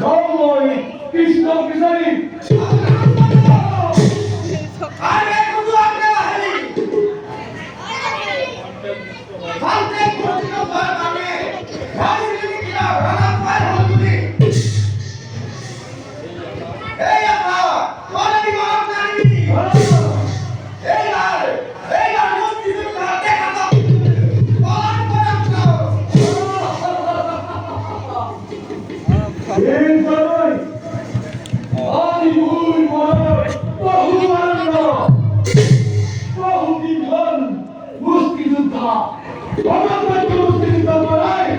জয় কৃষ্ণ কিশোরী আরে কুদু আপনি বাহারি ফালতে কোচিং ভয় মানে ভাবি কিনা রানা পার হলুদি এই আপা কোনটি মাপ নানি এই আর মুক্তি দুঃখ দেখা দাও বলার পরাম দাও এই জয় আদি ভুল মহারাজ বহু আনন্দ বহু বিধন মুক্তিযোদ্ধা অনন্ত মুক্তিযোদ্ধা মহারাজ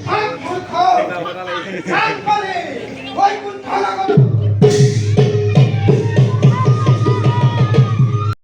থাক মূর্খ থাক বলে ওই